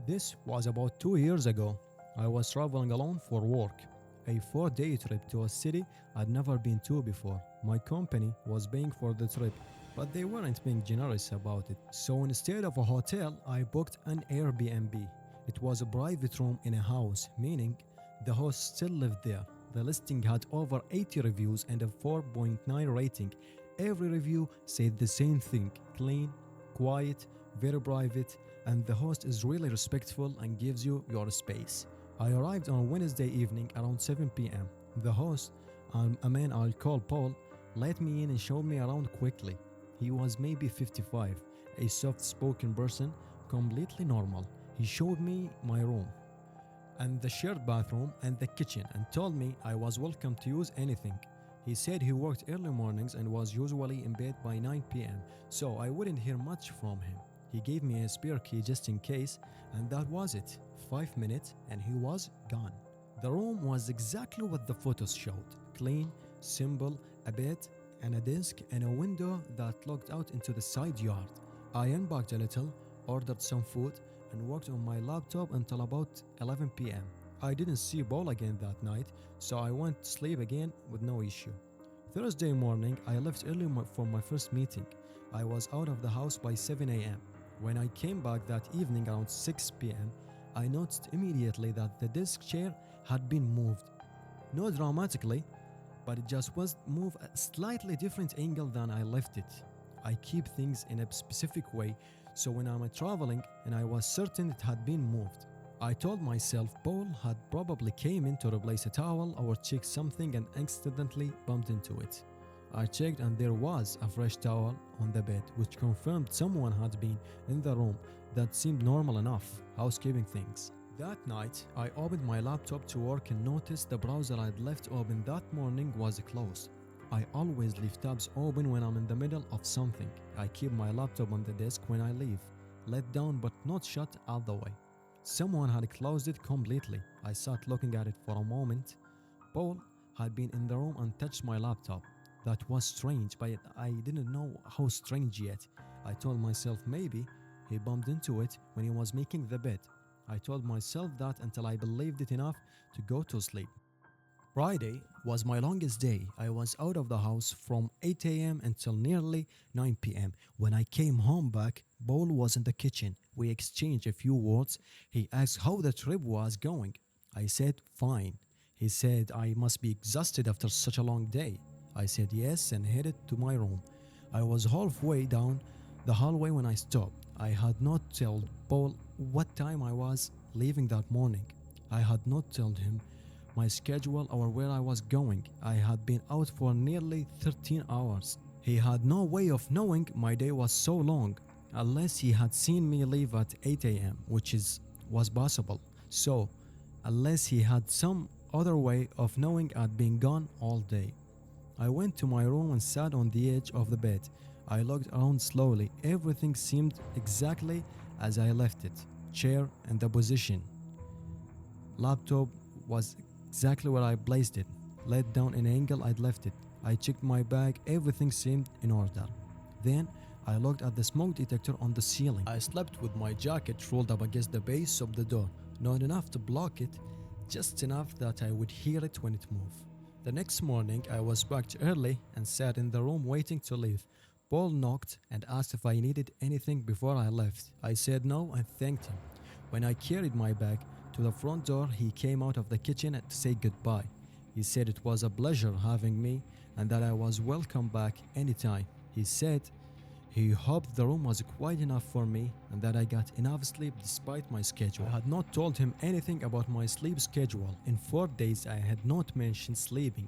This was about 2 years ago. I was traveling alone for work, a 4-day trip to a city I'd never been to before. My company was paying for the trip, but they weren't being generous about it. So instead of a hotel, I booked an Airbnb. It was a private room in a house, meaning the host still lived there. The listing had over 80 reviews and a 4.9 rating. Every review said the same thing: clean, quiet, very private, and the host is really respectful and gives you your space. I arrived on Wednesday evening around 7 p.m. The host, a man I'll call Paul, let me in and showed me around quickly. He was maybe 55, a soft-spoken person, completely normal. He showed me my room and the shared bathroom and the kitchen and told me I was welcome to use anything. He said he worked early mornings and was usually in bed by 9 p.m., so I wouldn't hear much from him. He gave me a spare key just in case, and that was it. 5 minutes and he was gone. The room was exactly what the photos showed: clean, simple, a bed and a desk and a window that looked out into the side yard. I unpacked a little, ordered some food, and worked on my laptop until about 11 p.m. I didn't see Paul again that night, so I went to sleep again with no issue. Thursday morning, I left early for my first meeting. I was out of the house by 7 a.m. When I came back that evening around 6 p.m., I noticed immediately that the desk chair had been moved. Not dramatically, but it just was moved at a slightly different angle than I left it. I keep things in a specific way, so when I'm traveling and I was certain it had been moved, I told myself Paul had probably came in to replace a towel or check something and accidentally bumped into it. I checked and there was a fresh towel on the bed, which confirmed someone had been in the room. That seemed normal enough, housekeeping things. That night, I opened my laptop to work and noticed the browser I'd left open that morning was closed. I always leave tabs open when I'm in the middle of something. I keep my laptop on the desk when I leave, let down but not shut all the way. Someone had closed it completely. I sat looking at it for a moment. Paul had been in the room and touched my laptop. That was strange, but I didn't know how strange yet. I told myself maybe he bumped into it when he was making the bed. I told myself that until I believed it enough to go to sleep. Friday was my longest day. I was out of the house from 8 a.m. until nearly 9 p.m. When I came home back, Paul was in the kitchen. We exchanged a few words. He asked how the trip was going. I said, fine. He said, I must be exhausted after such a long day. I said yes and headed to my room. I was halfway down the hallway when I stopped. I had not told Paul what time I was leaving that morning. I had not told him my schedule or where I was going. I had been out for nearly 13 hours. He had no way of knowing my day was so long, unless he had seen me leave at 8 a.m., which was possible. So, unless he had some other way of knowing I'd been gone all day. I went to my room and sat on the edge of the bed. I looked around slowly. Everything seemed exactly as I left it. Chair and the position. Laptop was exactly where I placed it. Laid down in an angle I'd left it. I checked my bag. Everything seemed in order. Then I looked at the smoke detector on the ceiling. I slept with my jacket rolled up against the base of the door. Not enough to block it, just enough that I would hear it when it moved. The next morning I was back early and sat in the room waiting to leave. Paul knocked and asked if I needed anything before I left. I said no and thanked him. When I carried my bag to the front door, he came out of the kitchen to say goodbye. He said it was a pleasure having me and that I was welcome back anytime. He said he hoped the room was quiet enough for me and that I got enough sleep despite my schedule. I had not told him anything about my sleep schedule. In 4 days I had not mentioned sleeping,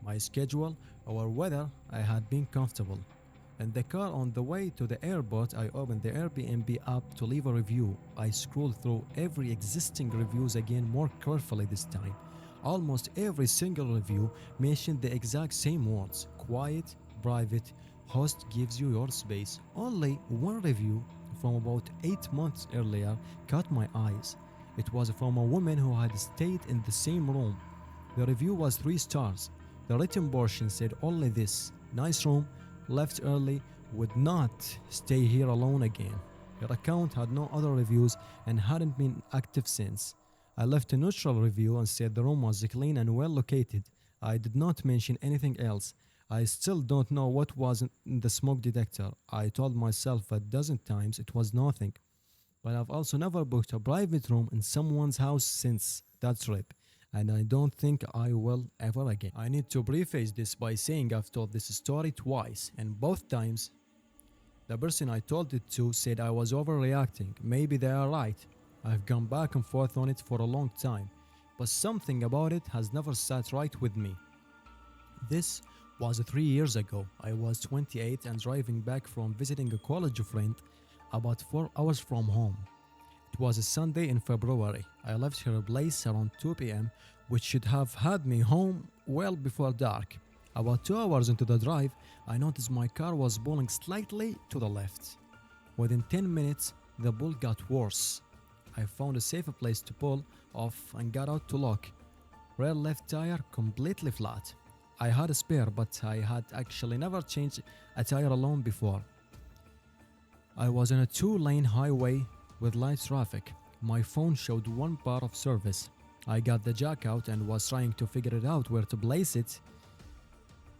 my schedule, or whether I had been comfortable. In the car on the way to the airport, I opened the Airbnb app to leave a review. I scrolled through every existing reviews again more carefully this time. Almost every single review mentioned the exact same words: quiet, private, host gives you your space. Only one review from about 8 months earlier caught my eyes. It was from a woman who had stayed in the same room. The review was 3 stars. The written portion said only this: nice room, left early, would not stay here alone again. Her account had no other reviews and hadn't been active since. I left a neutral review and said the room was clean and well located. I did not mention anything else. I still don't know what was in the smoke detector. I told myself a dozen times it was nothing. But I've also never booked a private room in someone's house since that trip, and I don't think I will ever again. I need to preface this by saying I've told this story twice, and both times the person I told it to said I was overreacting. Maybe they are right. I've gone back and forth on it for a long time, but something about it has never sat right with me. This was 3 years ago. I was 28 and driving back from visiting a college friend about 4 hours from home. It was a Sunday in February. I left her place around 2 p.m., which should have had me home well before dark. About 2 hours into the drive, I noticed my car was pulling slightly to the left. Within 10 minutes, the pull got worse. I found a safer place to pull off and got out to look. Rear left tire completely flat. I had a spare, but I had actually never changed a tire alone before. I was on a 2-lane highway with light traffic. My phone showed one bar of service. I got the jack out and was trying to figure it out where to place it.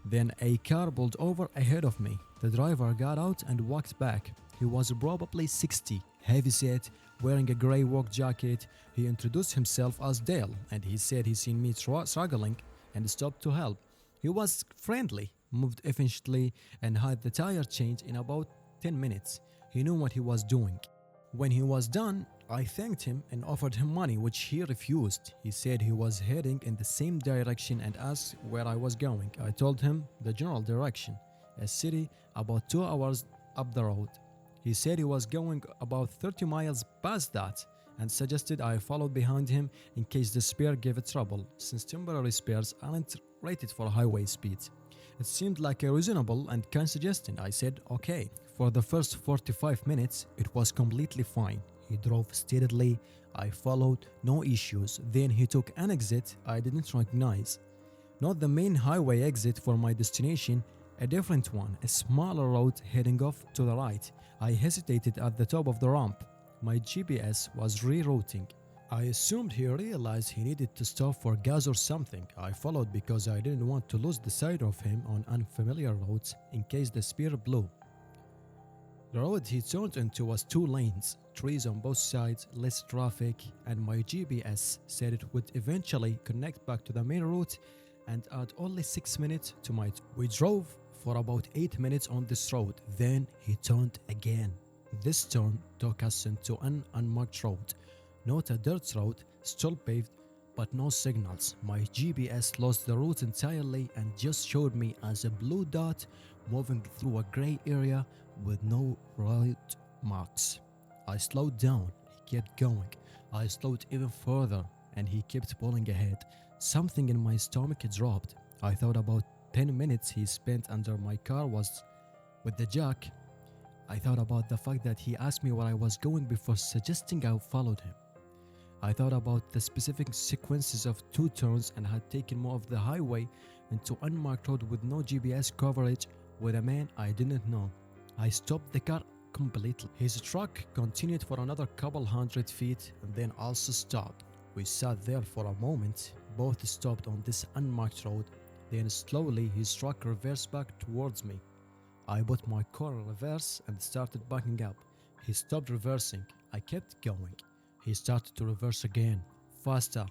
Then a car pulled over ahead of me. The driver got out and walked back. He was probably 60, heavy-set, wearing a grey work jacket. He introduced himself as Dale, and he said he seen me struggling and stopped to help. He was friendly, moved efficiently, and had the tire change in about 10 minutes. He knew what he was doing. When he was done, I thanked him and offered him money, which he refused. He said he was heading in the same direction and asked where I was going. I told him the general direction, a city about 2 hours up the road. He said he was going about 30 miles past that and suggested I follow behind him in case the spare gave it trouble, since temporary spares aren't rated for highway speeds. It seemed like a reasonable and kind suggestion. I said, okay. For the first 45 minutes, it was completely fine. He drove steadily. I followed, no issues. Then he took an exit I didn't recognize. Not the main highway exit for my destination, a different one, a smaller road heading off to the right. I hesitated at the top of the ramp. My GPS was rerouting. I assumed he realized he needed to stop for gas or something. I followed because I didn't want to lose the sight of him on unfamiliar roads in case the spare blew. The road he turned into was 2 lanes, trees on both sides, less traffic, and my GPS said it would eventually connect back to the main route and add only 6 minutes to my We drove for about 8 minutes on this road, then he turned again. This turn took us into an unmarked road. Not a dirt road, still paved, but no signals. My GPS lost the route entirely and just showed me as a blue dot moving through a gray area with no road marks. I slowed down. He kept going. I slowed even further and he kept pulling ahead. Something in my stomach dropped. I thought about 10 minutes he spent under my car was with the jack. I thought about the fact that he asked me where I was going before suggesting I followed him. I thought about the specific sequences of 2 turns and had taken more of the highway into unmarked road with no GPS coverage with a man I didn't know. I stopped the car completely. His truck continued for another couple hundred feet and then also stopped. We sat there for a moment. Both stopped on this unmarked road. Then slowly his truck reversed back towards me. I put my car in reverse and started backing up. He stopped reversing. I kept going. He started to reverse again, faster.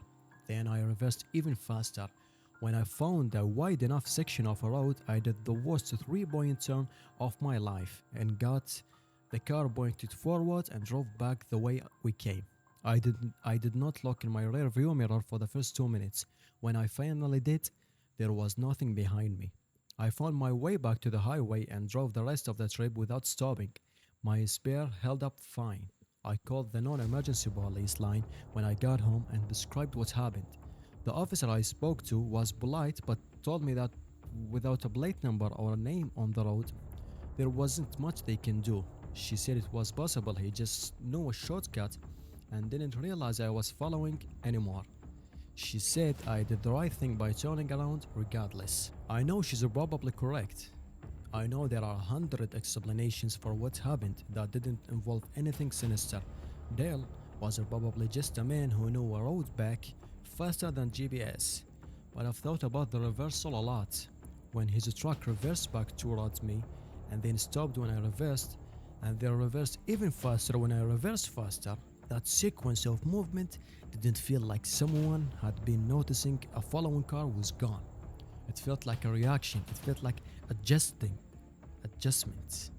Then I reversed even faster. When I found a wide enough section of a road, I did the worst 3-point turn of my life and got the car pointed forward and drove back the way we came. I did not look in my rear view mirror for the first 2 minutes. When I finally did, there was nothing behind me. I found my way back to the highway and drove the rest of the trip without stopping. My spare held up fine. I called the non-emergency police line when I got home and described what happened. The officer I spoke to was polite but told me that without a plate number or a name on the road, there wasn't much they can do. She said it was possible he just knew a shortcut and didn't realize I was following anymore. She said I did the right thing by turning around regardless. I know she's probably correct. I know there are 100 explanations for what happened that didn't involve anything sinister. Dale was probably just a man who knew a road back faster than GPS. But I've thought about the reversal a lot. When his truck reversed back towards me and then stopped when I reversed, and then reversed even faster when I reversed faster, that sequence of movement didn't feel like someone had been noticing a following car was gone. It felt like a reaction, it felt like adjustments.